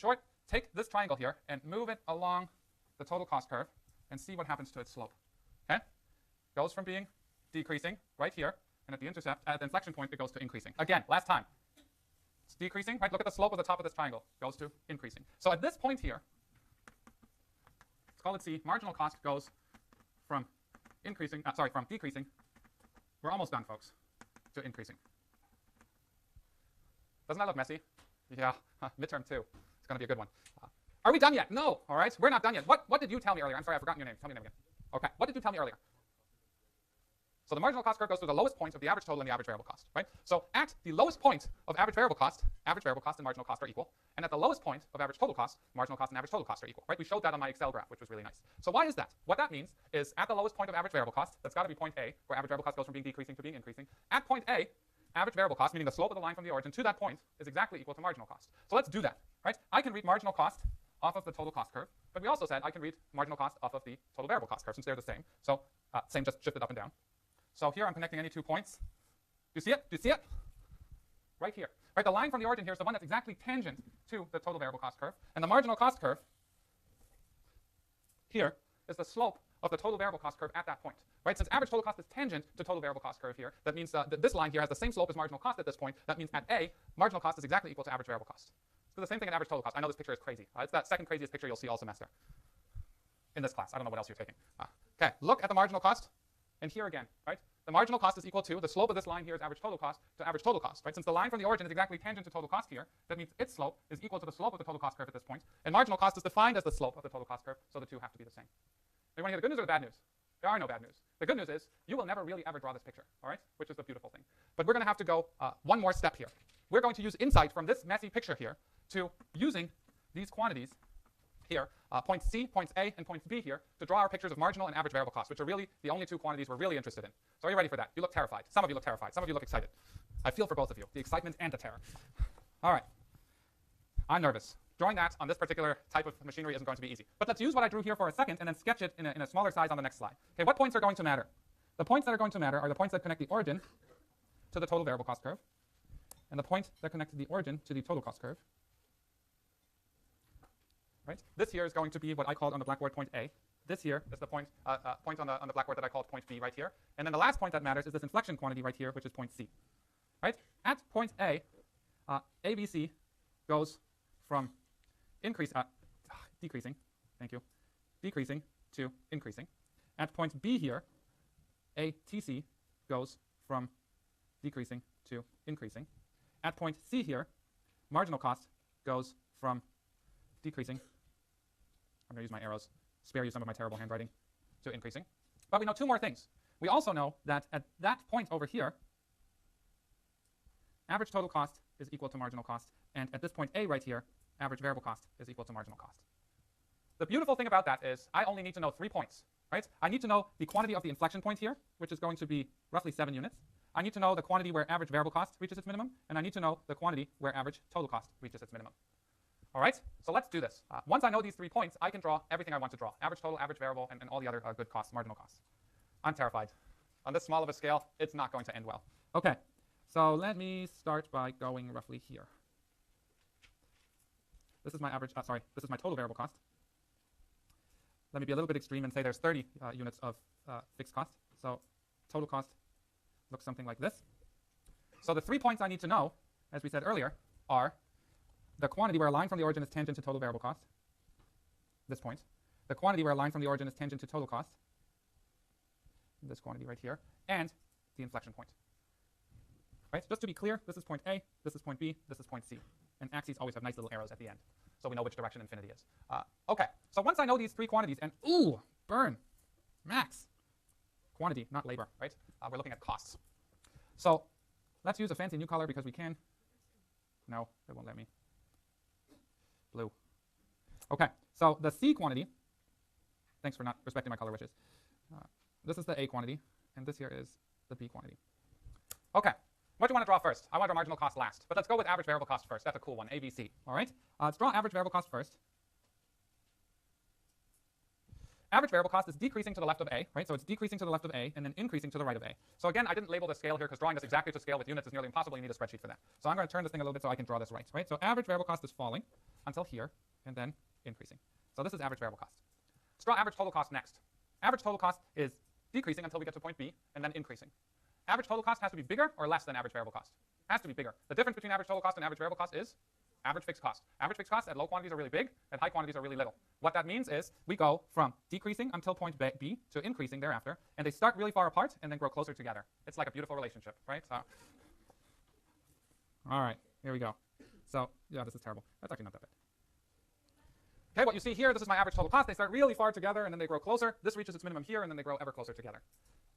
short, take this triangle here and move it along the total cost curve and see what happens to its slope. Okay? Goes from being decreasing right here, and at the intercept, at the inflection point, it goes to increasing. Again, last time. It's decreasing, right? Look at the slope of the top of this triangle. Goes to increasing. So at this point here, let's call it C, marginal cost goes from from decreasing. We're almost done, folks, to increasing. Doesn't that look messy? Yeah, midterm 2. It's going to be a good one. Are we done yet? No, all right? We're not done yet. What did you tell me earlier? I'm sorry, I've forgotten your name. Tell me your name again. Okay, what did you tell me earlier? So the marginal cost curve goes to the lowest point of the average total and the average variable cost, right? So at the lowest point of average variable cost and marginal cost are equal. And at the lowest point of average total cost, marginal cost and average total cost are equal, right? We showed that on my Excel graph, which was really nice. So why is that? What that means is at the lowest point of average variable cost, that's got to be point A, where average variable cost goes from being decreasing to being increasing. At point A, average variable cost, meaning the slope of the line from the origin to that point, is exactly equal to marginal cost. So let's do that, right? I can read marginal cost off of the total cost curve, but we also said I can read marginal cost off of the total variable cost curve since they're the same. So same, just shifted up and down. So here I'm connecting any 2 points. Do you see it? Do you see it? Right here. Right, the line from the origin here is the one that's exactly tangent to the total variable cost curve. And the marginal cost curve here is the slope of the total variable cost curve at that point. Right, since average total cost is tangent to total variable cost curve here, that means that this line here has the same slope as marginal cost at this point. That means at A, marginal cost is exactly equal to average variable cost. So the same thing at average total cost. I know this picture is crazy. It's that second craziest picture you'll see all semester in this class. I don't know what else you're taking. Okay, look at the marginal cost. And here again, right? The marginal cost is equal to, the slope of this line here is average total cost to average total cost, right? Since the line from the origin is exactly tangent to total cost here, that means its slope is equal to the slope of the total cost curve at this point. And marginal cost is defined as the slope of the total cost curve, so the two have to be the same. You want to hear the good news or the bad news? There are no bad news. The good news is you will never really ever draw this picture, all right? Which is the beautiful thing. But we're going to have to go one more step here. We're going to use insight from this messy picture here to using these quantities here, points C, points A, and points B here, to draw our pictures of marginal and average variable cost, which are really the only 2 quantities we're really interested in. So are you ready for that? You look terrified. Some of you look terrified. Some of you look excited. I feel for both of you, the excitement and the terror. All right. I'm nervous. Drawing that on this particular type of machinery isn't going to be easy. But let's use what I drew here for a second and then sketch it in a smaller size on the next slide. Okay, what points are going to matter? The points that are going to matter are the points that connect the origin to the total variable cost curve, and the point that connects the origin to the total cost curve. Right? This here is going to be what I called on the blackboard point A. This here is the point on the blackboard that I called point B right here. And then the last point that matters is this inflection quantity right here, which is point C. Right? At point A, ABC goes from decreasing, thank you, decreasing to increasing. At point B here, ATC goes from decreasing to increasing. At point C here, marginal cost goes from decreasing, I'm going to use my arrows, spare you some of my terrible handwriting, to increasing. But we know 2 more things. We also know that at that point over here, average total cost is equal to marginal cost. And at this point A right here, average variable cost is equal to marginal cost. The beautiful thing about that is I only need to know 3 points. Right? I need to know the quantity of the inflection point here, which is going to be roughly 7 units. I need to know the quantity where average variable cost reaches its minimum. And I need to know the quantity where average total cost reaches its minimum. All right, so let's do this. Once I know these 3 points, I can draw everything I want to draw. Average total, average variable, and all the other good costs, marginal costs. I'm terrified. On this small of a scale, it's not going to end well. Okay, so let me start by going roughly here. This is my average, this is my total variable cost. Let me be a little bit extreme and say there's 30 units of fixed cost. So total cost looks something like this. So the 3 points I need to know, as we said earlier, are the quantity where a line from the origin is tangent to total variable cost, this point. The quantity where a line from the origin is tangent to total cost, this quantity right here, and the inflection point. Right? Just to be clear, this is point A, this is point B, this is point C. And axes always have nice little arrows at the end, so we know which direction infinity is. Okay, so once I know these 3 quantities, and ooh, burn, max, quantity, not labor, right? We're looking at costs. So let's use a fancy new color because we can. No, it won't let me. Blue. Okay, so the C quantity, thanks for not respecting my color wishes. This is the A quantity, and this here is the B quantity. Okay, what do you want to draw first? I want to draw marginal cost last, but let's go with average variable cost first. That's a cool one, ABC. All right, let's draw average variable cost first. Average variable cost is decreasing to the left of A, right? So it's decreasing to the left of A and then increasing to the right of A. So again, I didn't label the scale here because drawing this exactly to scale with units is nearly impossible. You need a spreadsheet for that. So I'm going to turn this thing a little bit so I can draw this right? So average variable cost is falling. until here, and then increasing. So this is average variable cost. Let's draw average total cost next. Average total cost is decreasing until we get to point B, and then increasing. Average total cost has to be bigger or less than average variable cost? Has to be bigger. The difference between average total cost and average variable cost is average fixed cost. Average fixed costs at low quantities are really big, at high quantities are really little. What that means is we go from decreasing until point B to increasing thereafter, and they start really far apart and then grow closer together. It's like a beautiful relationship, right? So, all right, here we go. So, yeah, this is terrible. That's actually not that bad. Okay, what you see here, this is my average total cost. They start really far together, and then they grow closer. This reaches its minimum here, and then they grow ever closer together.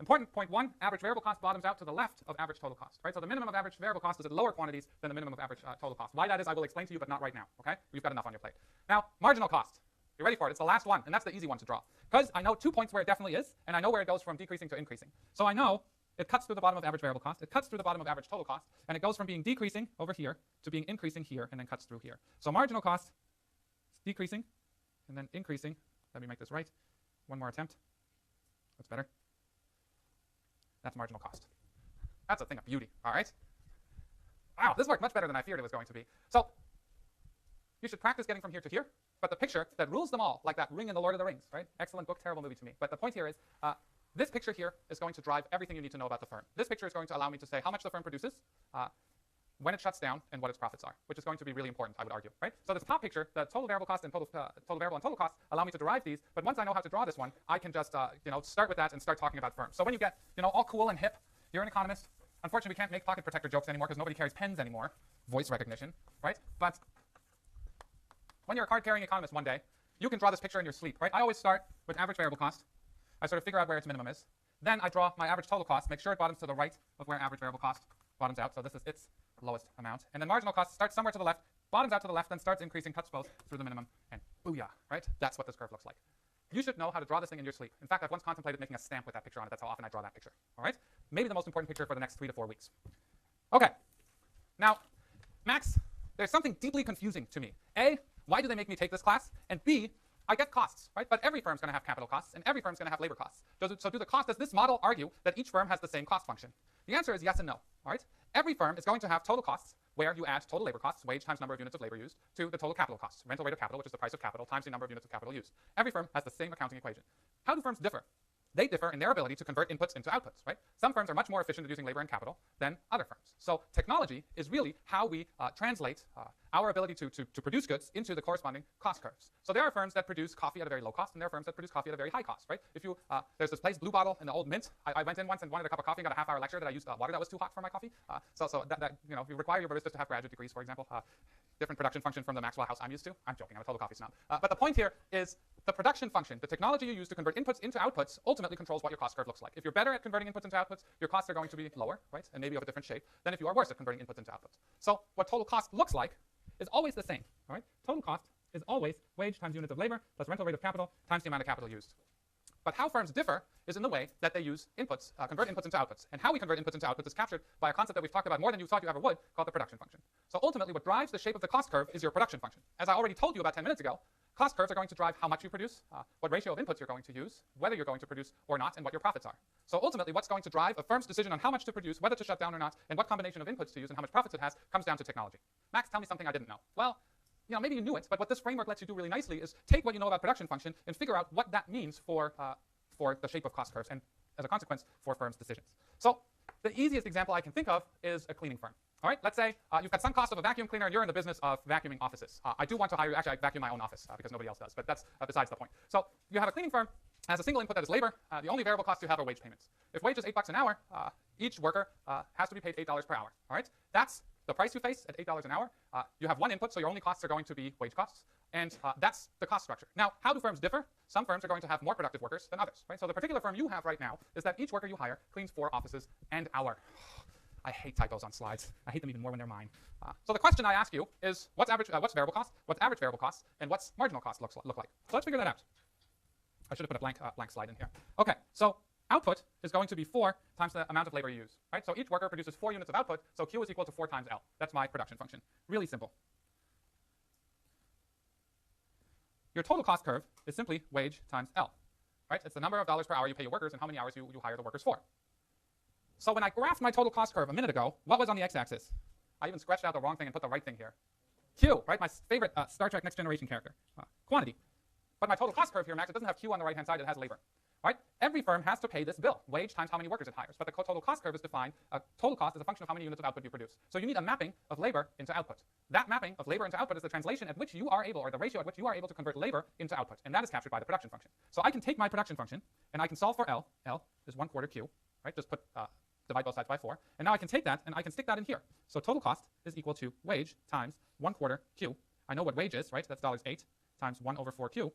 Important point one, average variable cost bottoms out to the left of average total cost, right? So the minimum of average variable cost is at lower quantities than the minimum of average total cost. Why that is, I will explain to you, but not right now, okay? You've got enough on your plate. Now, marginal cost. You ready for it? It's the last one, and that's the easy one to draw. Because I know 2 points where it definitely is, and I know where it goes from decreasing to increasing. So I know it cuts through the bottom of average variable cost, it cuts through the bottom of average total cost, and it goes from being decreasing over here to being increasing here, and then cuts through here. So marginal cost is decreasing, and then increasing. Let me make this right. One more attempt. That's better. That's marginal cost. That's a thing of beauty, all right? Wow, this worked much better than I feared it was going to be. So you should practice getting from here to here, but the picture that rules them all, like that ring in The Lord of the Rings, right? Excellent book, terrible movie to me. But the point here is this picture here is going to drive everything you need to know about the firm. This picture is going to allow me to say how much the firm produces, when it shuts down, and what its profits are, which is going to be really important, I would argue, right? So this top picture, the total variable cost and total variable and total cost allow me to derive these, but once I know how to draw this one, I can just start with that and start talking about firms. So when you get all cool and hip, you're an economist. Unfortunately, we can't make pocket protector jokes anymore because nobody carries pens anymore. Voice recognition, right? But when you're a card-carrying economist one day, you can draw this picture in your sleep, right? I always start with average variable cost. I sort of figure out where its minimum is. Then I draw my average total cost, make sure it bottoms to the right of where average variable cost bottoms out. So this is its lowest amount. And then marginal cost starts somewhere to the left, bottoms out to the left, then starts increasing, cuts both through the minimum, and booyah, right? That's what this curve looks like. You should know how to draw this thing in your sleep. In fact, I've once contemplated making a stamp with that picture on it. That's how often I draw that picture, all right? Maybe the most important picture for the next 3 to 4 weeks. Okay, now, Max, there's something deeply confusing to me. A, why do they make me take this class? And B, I get costs, right? But every firm's going to have capital costs, and every firm's going to have labor costs. Does this model argue that each firm has the same cost function? The answer is yes and no, all right? Every firm is going to have total costs where you add total labor costs, wage times number of units of labor used, to the total capital costs, rental rate of capital, which is the price of capital, times the number of units of capital used. Every firm has the same accounting equation. How do firms differ? They differ in their ability to convert inputs into outputs, right? Some firms are much more efficient at using labor and capital than other firms. So technology is really how we translate our ability to produce goods into the corresponding cost curves. So there are firms that produce coffee at a very low cost, and there are firms that produce coffee at a very high cost, right? If you, there's this place, Blue Bottle in the Old Mint. I went in once and wanted a cup of coffee and got a half-hour lecture that I used water that was too hot for my coffee. So that you require your baristas to have graduate degrees, for example. Different production function from the Maxwell House I'm used to. I'm joking, I'm a total coffee snob. But the point here is the production function, the technology you use to convert inputs into outputs, ultimately controls what your cost curve looks like. If you're better at converting inputs into outputs, your costs are going to be lower, right? And maybe of a different shape than if you are worse at converting inputs into outputs. So what total cost looks like is always the same, all right? Total cost is always wage times units of labor plus rental rate of capital times the amount of capital used. But how firms differ is in the way that they use inputs, convert inputs into outputs. And how we convert inputs into outputs is captured by a concept that we've talked about more than you thought you ever would, called the production function. So ultimately, what drives the shape of the cost curve is your production function. As I already told you about 10 minutes ago, cost curves are going to drive how much you produce, what ratio of inputs you're going to use, whether you're going to produce or not, and what your profits are. So ultimately, what's going to drive a firm's decision on how much to produce, whether to shut down or not, and what combination of inputs to use and how much profits it has comes down to technology. Max, tell me something I didn't know. Well, maybe you knew it, but what this framework lets you do really nicely is take what you know about production function and figure out what that means for the shape of cost curves and, as a consequence, for firms' decisions. So the easiest example I can think of is a cleaning firm. All right, let's say you've got some cost of a vacuum cleaner and you're in the business of vacuuming offices. I do want to hire you. Actually, I vacuum my own office because nobody else does, but that's besides the point. So you have a cleaning firm, has a single input that is labor. The only variable costs you have are wage payments. If wage is $8 an hour, each worker has to be paid $8 per hour. All right, that's the price you face at $8 an hour. You have one input, so your only costs are going to be wage costs. And that's the cost structure. Now, how do firms differ? Some firms are going to have more productive workers than others, right? So the particular firm you have right now is that each worker you hire cleans 4 offices an hour. I hate typos on slides. I hate them even more when they're mine. So the question I ask you is, what's variable cost? What's average variable cost? And what's marginal cost look like? So let's figure that out. I should have put a blank slide in here. Okay, so output is going to be 4 times the amount of labor you use, right? So each worker produces 4 units of output, so Q is equal to 4 times L. That's my production function. Really simple. Your total cost curve is simply wage times L, right? It's the number of dollars per hour you pay your workers and how many hours you hire the workers for. So when I graphed my total cost curve a minute ago, what was on the x-axis? I even scratched out the wrong thing and put the right thing here. Q, right? My favorite Star Trek Next Generation character. Quantity. But my total cost curve here, Max, it doesn't have Q on the right-hand side, it has labor. Right? Every firm has to pay this bill, wage times how many workers it hires. But the total cost curve is defined, total cost is a function of how many units of output you produce. So you need a mapping of labor into output. That mapping of labor into output is the translation at which you are able, or the ratio at which you are able to convert labor into output. And that is captured by the production function. So I can take my production function, and I can solve for L. L is 1/4 Q. Right? Just divide both sides by 4. And now I can take that, and I can stick that in here. So total cost is equal to wage times 1/4 Q. I know what wage is, right? That's $8 times 1/4 Q.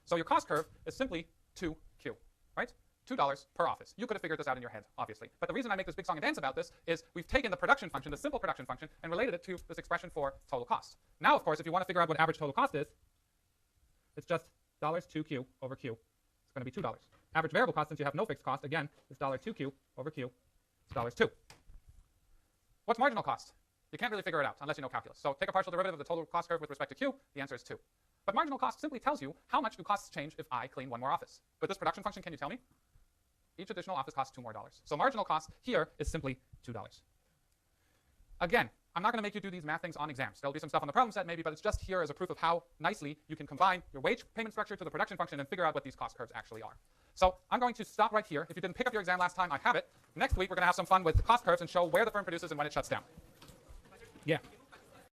So your cost curve is simply 2Q, right? $2 per office. You could have figured this out in your head, obviously. But the reason I make this big song and dance about this is we've taken the production function, the simple production function, and related it to this expression for total cost. Now, of course, if you want to figure out what average total cost is, it's just $2Q over Q. It's going to be $2. Average variable cost, since you have no fixed cost, again, is $2Q over Q. It's $2. What's marginal cost? You can't really figure it out unless you know calculus. So take a partial derivative of the total cost curve with respect to Q. The answer is 2. But marginal cost simply tells you how much do costs change if I clean one more office. With this production function, can you tell me? Each additional office costs $2 more. So marginal cost here is simply $2. Again, I'm not going to make you do these math things on exams. There'll be some stuff on the problem set maybe, but it's just here as a proof of how nicely you can combine your wage payment structure to the production function and figure out what these cost curves actually are. So I'm going to stop right here. If you didn't pick up your exam last time, I have it. Next week, we're going to have some fun with the cost curves and show where the firm produces and when it shuts down. Yeah.